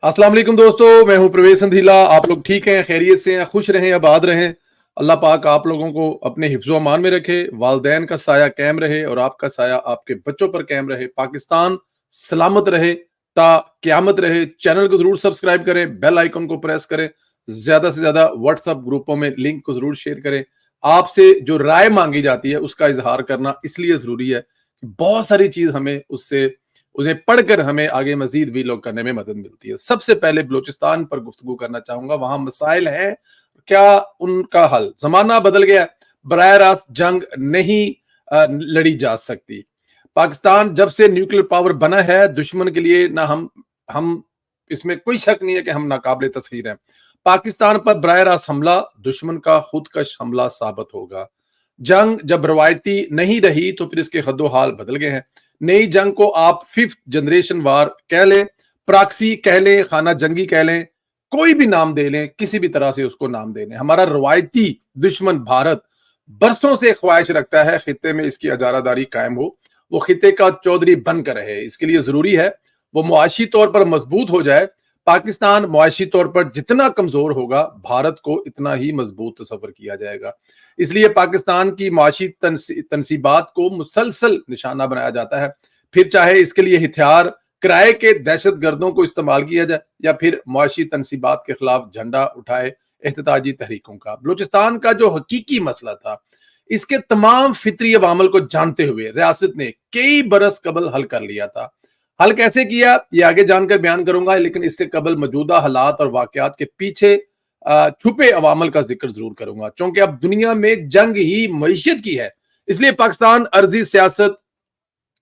अस्सलाम वालेकुम दोस्तों, मैं हूं प्रवेश संधीला। आप लोग ठीक हैं, खैरियत से हैं, खुश रहें, आबाद रहें। अल्लाह पाक आप लोगों को अपने हिफ्ज़ो अमान में रखे, वालिदैन का साया कायम रहे और आपका साया आपके बच्चों पर कायम रहे। पाकिस्तान सलामत रहे, ता क़यामत रहे। चैनल को जरूर सब्सक्राइब करें, बेल आइकन को प्रेस करें, ज्यादा से ज्यादा व्हाट्सएप ग्रुपों में लिंक को जरूर शेयर करें। आपसे जो राय मांगी जाती है उसका इजहार करना इसलिए जरूरी है कि बहुत सारी चीज हमें उससे उन्हें पढ़कर हमें आगे मजीद वीलॉग करने में मदद मिलती है। सबसे पहले बलूचिस्तान पर गुफ्तगू करना चाहूंगा। वहां मसाइल हैं, क्या उनका हल? जमाना बदल गया, बराह रास्त जंग नहीं लड़ी जा सकती। पाकिस्तान जब से न्यूक्लियर पावर बना है, दुश्मन के लिए ना हम इसमें कोई शक नहीं है कि हम नाकाबिले तस्खीर हैं। पाकिस्तान पर बराह रास्त हमला दुश्मन का खुदकश हमला साबित होगा। जंग जब रवायती नहीं रही तो फिर इसके हद्दो हाल बदल गए हैं। नई जंग को आप 5th जनरेशन वार कह लें, प्रॉक्सी कह लें, खाना जंगी कह लें, कोई भी नाम दे लें, किसी भी तरह से उसको नाम दे लें। हमारा रवायती दुश्मन भारत बरसों से ख्वाहिश रखता है खित्ते में इसकी अजारादारी कायम हो, वो खित्ते का चौधरी बनकर रहे। इसके लिए जरूरी है वो मुआशी तौर पर मजबूत हो जाए। पाकिस्तान मुआशी तौर पर जितना कमजोर होगा, भारत को इतना ही मजबूत तस्वर किया जाएगा। इसलिए पाकिस्तान की माशी तनसीबात को मुसलसल निशाना बनाया जाता है, फिर चाहे इसके लिए हथियार किराए के दहशत गर्दों को इस्तेमाल किया जाए या फिर मुआशी तनसीबात के खिलाफ झंडा उठाए एहतजाजी तहरीकों का। बलूचिस्तान का जो हकीकी मसला था, इसके तमाम फितरी अवामल को जानते हुए रियासत ने कई बरस कबल हल कर लिया था। हल कैसे किया ये आगे जानकर बयान करूंगा, लेकिन इससे कबल मौजूदा हालात और वाकयात के पीछे छुपे अवामल का जिक्र जरूर करूंगा। क्योंकि अब दुनिया में जंग ही मईशत की है, इसलिए पाकिस्तान अर्जी सियासत,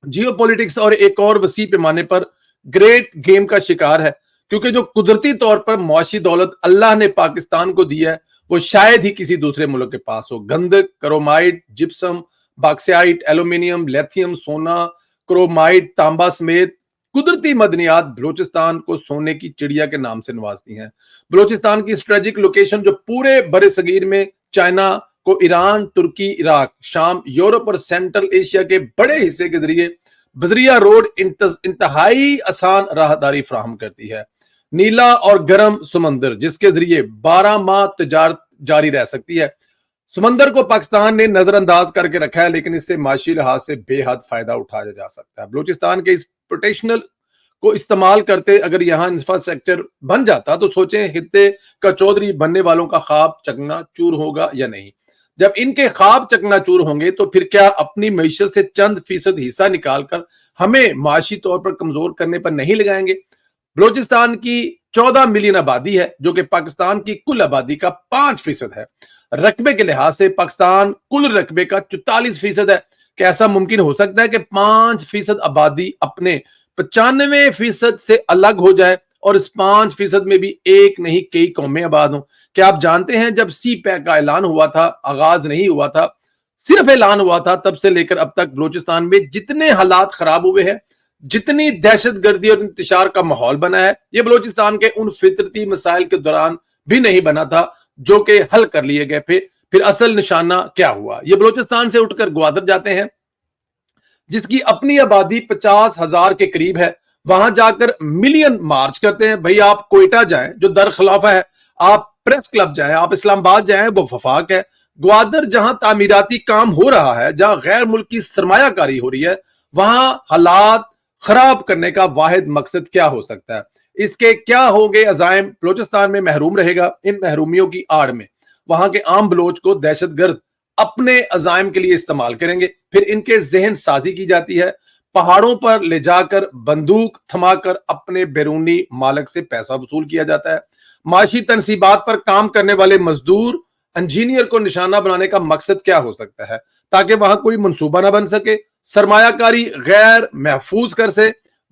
जियो पॉलिटिक्स और एक और वसी पैमाने पर ग्रेट गेम का शिकार है। क्योंकि जो कुदरती तौर पर मुआशी दौलत अल्लाह ने पाकिस्तान को दी है वो शायद ही किसी दूसरे मुल्क के पास हो। गंधक, chromite, gypsum, bauxite, aluminium, lithium, सोना, क्रोमाइट, तांबा समेत कुदरती मदनियात बलूचिस्तान को सोने की चिड़िया के नाम से नवाजती हैं। बलूचिस्तान की स्ट्रेटेजिक लोकेशन जो पूरे बड़े सगीर में चाइना को ईरान, तुर्की, इराक, शाम, यूरोप और सेंट्रल एशिया के बड़े हिस्से के जरिए बजरिया रोड इंतहाई आसान राहदारी फराहम करती है। नीला और गर्म समंदर जिसके जरिए 12 माह तजारत जारी रह सकती है। समंदर को पाकिस्तान ने नजरअंदाज करके रखा है, लेकिन इससे माशी लिहाज से बेहद फायदा उठाया जा सकता है। बलूचिस्तान के इस पोटेंशियल को इस्तेमाल करते अगर यहाँ इंफ्रास्ट्रक्चर बन जाता तो सोचें खित्ते का चौधरी बनने वालों का ख्वाब चकनाचूर होगा या नहीं। जब इनके ख्वाब चकनाचूर होंगे तो फिर क्या अपनी मईशत से चंद फीसद हिस्सा निकालकर हमें माशी तौर पर कमजोर करने पर नहीं लगाएंगे? बलूचिस्तान की 14 मिलियन आबादी है जो कि पाकिस्तान की कुल आबादी का 5% है। रकबे के लिहाज से पाकिस्तान कुल रकबे का 44% है। क्या ऐसा मुमकिन हो सकता है कि 5% आबादी अपने 95% से अलग हो जाए और इस 5% में भी एक नहीं कई कौमें आबाद हों? क्या आप जानते हैं जब सी पैक का ऐलान हुआ था, आगाज नहीं हुआ था, सिर्फ ऐलान हुआ था, तब से लेकर अब तक बलूचिस्तान में जितने हालात खराब हुए हैं, जितनी दहशतगर्दी और इंतशार का माहौल बना है, ये बलूचिस्तान के उन फितरती मसाइल के दौरान भी नहीं बना था जो कि हल कर लिए गए थे। फिर असल निशाना क्या हुआ? ये बलूचिस्तान से उठकर ग्वादर जाते हैं जिसकी अपनी आबादी 50,000 के करीब है, वहां जाकर मिलियन मार्च करते हैं। भाई आप कोयटा जाएं जो दर खिलाफा है, आप प्रेस क्लब जाएं, आप इस्लामाबाद जाएं वो वफाक है। ग्वादर जहां तामीराती काम हो रहा है, जहां गैर मुल्की सरमायाकारी हो रही है, वहां हालात खराब करने का वाहिद मकसद क्या हो सकता है? इसके क्या होंगे अजायम? बलूचिस्तान में महरूम रहेगा। इन महरूमियों की आड़ में वहां के आम बलोच को दहशतगर्द अपने अजायम के लिए इस्तेमाल करेंगे। फिर इनके जहन साजी की जाती है, पहाड़ों पर ले जाकर बंदूक थमाकर अपने बैरूनी मालिक से पैसा वसूल किया जाता है। माशी तनसीबात पर काम करने वाले मजदूर, इंजीनियर को निशाना बनाने का मकसद क्या हो सकता है? ताकि वहां कोई मंसूबा ना बन सके, सरमायाकारी गैर महफूज कर से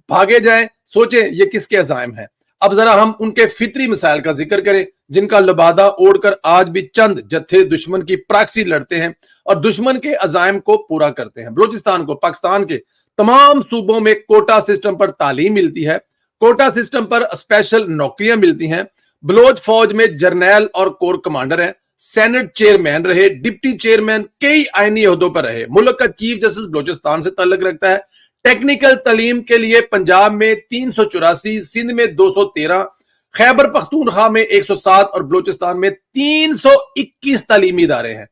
भागे जाए। सोचें ये किसके अजायम है? अब जरा हम उनके फितरी मिसाइल का जिक्र करें जिनका लबादा ओढ़कर आज भी चंद जत्थे दुश्मन की प्रॉक्सी लड़ते हैं और दुश्मन के अजायम को पूरा करते हैं। बलूचिस्तान को पाकिस्तान के तमाम सूबों में कोटा सिस्टम पर तालीम मिलती है, कोटा सिस्टम पर स्पेशल नौकरियां मिलती हैं। बलोच फौज में जर्नैल और कोर कमांडर हैं, सेनेट चेयरमैन रहे, डिप्टी चेयरमैन, कई आईनी ओहदों पर रहे। मुल्क का चीफ जस्टिस बलूचिस्तान से ताल्लुक रखता है। टेक्निकल तालीम के लिए पंजाब में 384, सिंध में 213, खैबर पख्तूनख्वा में 107 और बलूचिस्तान में 321 तालीमी इदारे हैं।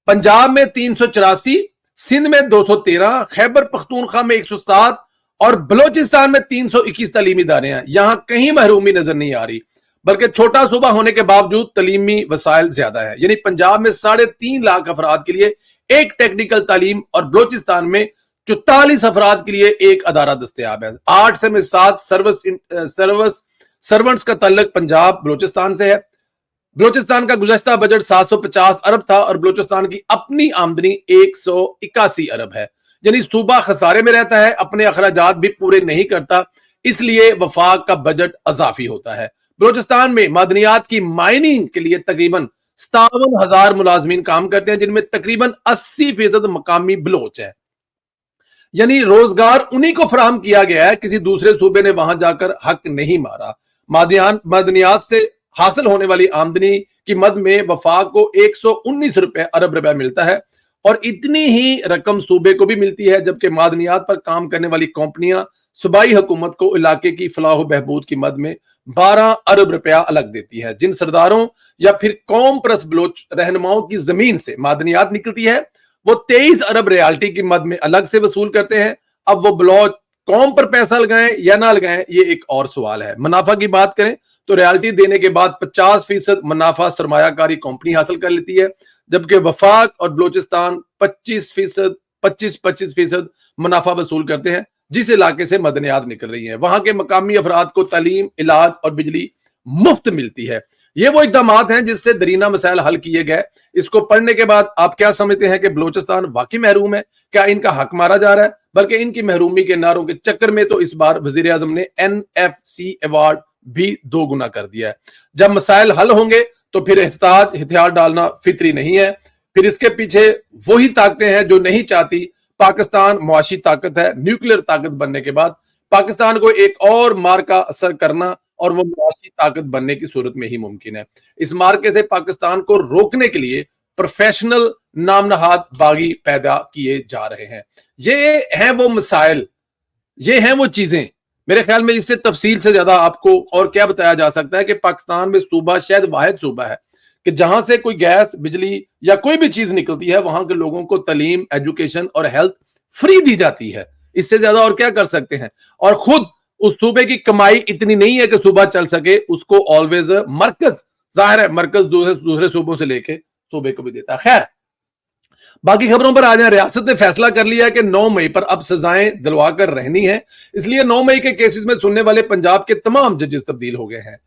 पंजाब में 384, सिंध में 213, खैबर पख्तूनख्वा में 107 और बलूचिस्तान में 321 तालीमी इदारे हैं। यहां कहीं महरूमी नजर नहीं आ रही, बल्कि छोटा सूबा होने के बावजूद तालीमी वसाइल ज्यादा है। यानी पंजाब में 3.5 लाख अफराद के लिए एक टेक्निकल तालीम और बलूचिस्तान में 44 अफराद के लिए एक अदारा दस्तयाब है। 8 में 7 सर्वेंट्स का तल्लक पंजाब बलूचिस्तान से है। बलूचिस्तान का गुज़श्ता बजट 750 अरब था और बलूचिस्तान की अपनी आमदनी 181 अरब है। यानी सूबा खसारे में रहता है, अपने अखराजात भी पूरे नहीं करता, इसलिए वफाक का बजट अजाफी होता है। बलूचिस्तान में मादनियात की माइनिंग के लिए तकरीबन 57,000 मुलाजमीन काम करते हैं, जिनमें तकरीबन 80% मकामी बलोच है। यानी रोजगार उन्हीं को फराहम किया गया है, किसी दूसरे सूबे ने वहां जाकर हक नहीं मारा। मादनियात से हासिल होने वाली आमदनी की मद में वफाक को 119 अरब रुपया मिलता है और इतनी ही रकम सूबे को भी मिलती है, जबकि मादनियात पर काम करने वाली कंपनियां सूबाई हुकूमत को इलाके की फलाह बहबूद की मद में 12 अरब रुपया अलग देती है। जिन सरदारों या फिर कौम परस्त बलोच रहनुमाओं की जमीन से मादनियात निकलती है, वो 23 अरब रियाल्टी की मद में अलग से वसूल करते हैं। अब वो बलोच कौम पर पैसा लगाएं या ना लगाएं, ये एक और सवाल है। मुनाफा की बात करें तो रॉयल्टी देने के बाद 50% मुनाफा सरमायाकारी कंपनी हासिल कर लेती है, जबकि वफाक और बलूचिस्तान 25% मुनाफा वसूल करते हैं, जिस इलाके से मदनियात निकल रही है। वहां के मकामी अफराद को तालीम, इलाज और बिजली मुफ्त मिलती है। ये वो इकदामात हैं जिससे दरीना मसाइल हल किए गए। इसको पढ़ने के बाद आप क्या समझते हैं कि बलूचिस्तान वाकई महरूम है? क्या इनका हक मारा जा रहा है? बल्कि इनकी महरूमी के नारों के चक्कर में तो इस बार वजीर आजम ने NFC अवार्ड भी 2 गुना कर दिया है। जब मसाइल हल होंगे तो फिर हथियार डालना फितरी नहीं है। फिर इसके पीछे वही ताकतें हैं जो नहीं चाहती पाकिस्तान मुआशी ताकत है। न्यूक्लियर ताकत बनने के बाद पाकिस्तान को एक और मार का असर करना और वो मुआशी ताकत बनने की सूरत में ही मुमकिन है। इस मार्के से पाकिस्तान को रोकने के लिए प्रोफेशनल नामनहाद बागी पैदा किए जा रहे हैं। ये हैं वो मसाइल, ये हैं वो चीजें। मेरे ख्याल में इससे तफसील से ज्यादा आपको और क्या बताया जा सकता है कि पाकिस्तान में सूबा शायद वाहिद सूबा है कि जहां से कोई गैस, बिजली या कोई भी चीज निकलती है, वहां के लोगों को तालीम, एजुकेशन और हेल्थ फ्री दी जाती है। इससे ज्यादा और क्या कर सकते हैं? और खुद उस सूबे की कमाई इतनी नहीं है कि सूबा चल सके, उसको ऑलवेज मरकज, जाहिर है मरकज दूसरे सूबों से लेके सूबे को भी देता है। खैर, बाकी खबरों पर आ जाए। रियासत ने फैसला कर लिया है कि 9 मई पर अब सजाएं दिलवा कर रहनी है, इसलिए 9 मई के केसेस में सुनने वाले पंजाब के तमाम जजेस तब्दील हो गए हैं।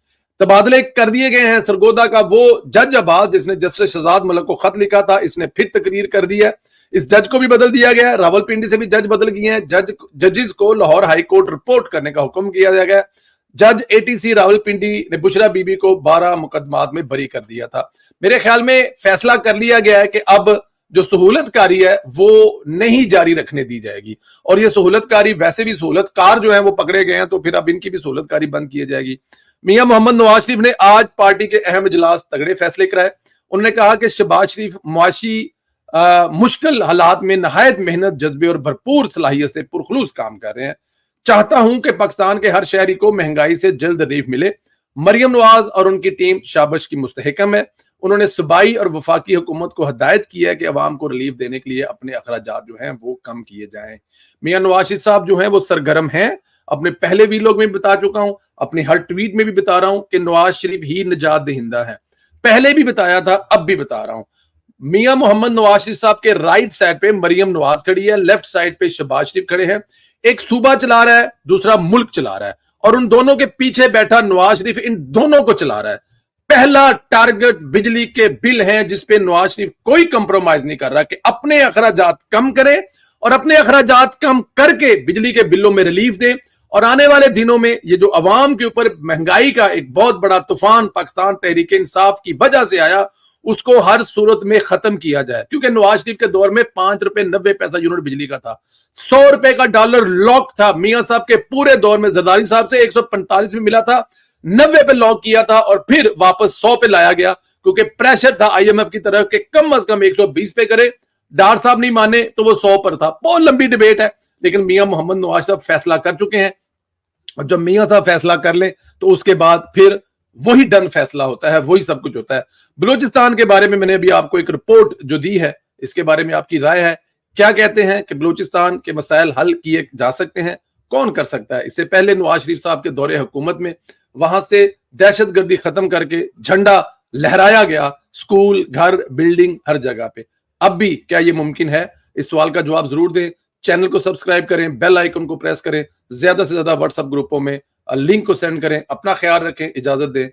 तबादले कर दिए गए हैं। सरगोदा का वो जज अब्बास जिसने जस्टिस शहजाद मलिक को खत लिखा था, इसने फिर तकरीर कर दी है। इस जज को भी बदल दिया गया है। रावलपिंडी से भी जज बदल गए हैं। जजेस को लाहौर हाई कोर्ट रिपोर्ट करने का हुक्म किया गया। जज ATC रावलपिंडी ने बुशरा बीबी को 12 मुकदमात में बरी कर दिया था। मेरे ख्याल में फैसला कर लिया गया है कि अब जो सहूलतकारी है वो नहीं जारी रखने दी जाएगी, और ये सहूलतकारी, वैसे भी सहूलतकार जो है वो पकड़े गए हैं, तो फिर अब इनकी भी सहूलतकारी बंद की जाएगी। मियां मोहम्मद नवाज शरीफ ने आज पार्टी के अहम इजलास तगड़े फैसले कराए। उन्होंने कहा कि शहबाज शरीफ मुआशी मुश्किल हालात में नहायत मेहनत, जज्बे और भरपूर सलाहियत से पुरखलूस काम कर रहे हैं। चाहता हूं कि पाकिस्तान के हर शहरी को महंगाई से जल्द रिलीफ मिले। मरियम नवाज और उनकी टीम शाबाश की मुस्तहकम है। उन्होंने सूबाई और वफाकी हुकूमत को हदायत की है कि अवाम को रिलीफ देने के लिए अपने अखराजात जो हैं वो कम किए जाएं। मियां नवाज शरीफ साहब जो हैं वो सरगर्म हैं। अपने पहले वीलॉग में बता चुका हूं, अपने हर ट्वीट में भी बता रहा हूं कि नवाज शरीफ ही निजात दहिंदा है। पहले भी बताया था, अब भी बता रहा हूं। मियां मोहम्मद नवाज शरीफ साहब के राइट साइड पे मरियम नवाज खड़ी है, लेफ्ट साइड पे शहबाज शरीफ खड़े हैं। एक सूबा चला रहा है, दूसरा मुल्क चला रहा है, और उन दोनों के पीछे बैठा नवाज शरीफ इन दोनों को चला रहा है। पहला टारगेट बिजली के बिल है, जिसपे नवाज शरीफ कोई कंप्रोमाइज नहीं कर रहा कि अपने अखराजात कम करें और अपने अखराजात कम करके बिजली के बिलों में रिलीफ दें। और आने वाले दिनों में ये जो अवाम के ऊपर महंगाई का एक बहुत बड़ा तूफान पाकिस्तान तहरीक इंसाफ की वजह से आया, उसको हर सूरत में खत्म किया जाए। क्योंकि नवाज शरीफ के दौर में 5 रुपए 90 पैसा यूनिट बिजली का था, 100 रुपए का डॉलर लॉक था। मियां साहब के पूरे दौर में जरदारी साहब से 145 में मिला था, 90 पे लॉक किया था और फिर वापस 100 पे लाया गया, क्योंकि प्रेशर था IMF की तरफ के कम अज कम 120 पे करे। डार साहब नहीं माने तो वो 100 पर था। बहुत लंबी डिबेट है, लेकिन मियां मोहम्मद नवाज साहब फैसला कर चुके हैं, और जब मियां साहब फैसला कर लें तो उसके बाद फिर वही डन फैसला होता है, वही सब कुछ होता है। बलूचिस्तान के बारे में मैंने अभी आपको एक रिपोर्ट जो दी है, इसके बारे में आपकी राय है, क्या कहते हैं कि बलूचिस्तान के मसाइल हल किए जा सकते हैं, कौन कर सकता है? इससे पहले नवाज शरीफ साहब के दौरे हुकूमत में वहां से दहशतगर्दी खत्म करके झंडा लहराया गया, स्कूल, घर, बिल्डिंग हर जगह पे। अब भी क्या ये मुमकिन है? इस सवाल का जवाब जरूर दें। चैनल को सब्सक्राइब करें, बेल आइकन को प्रेस करें, ज्यादा से ज्यादा व्हाट्सएप ग्रुपों में लिंक को सेंड करें। अपना ख्याल रखें, इजाजत दें।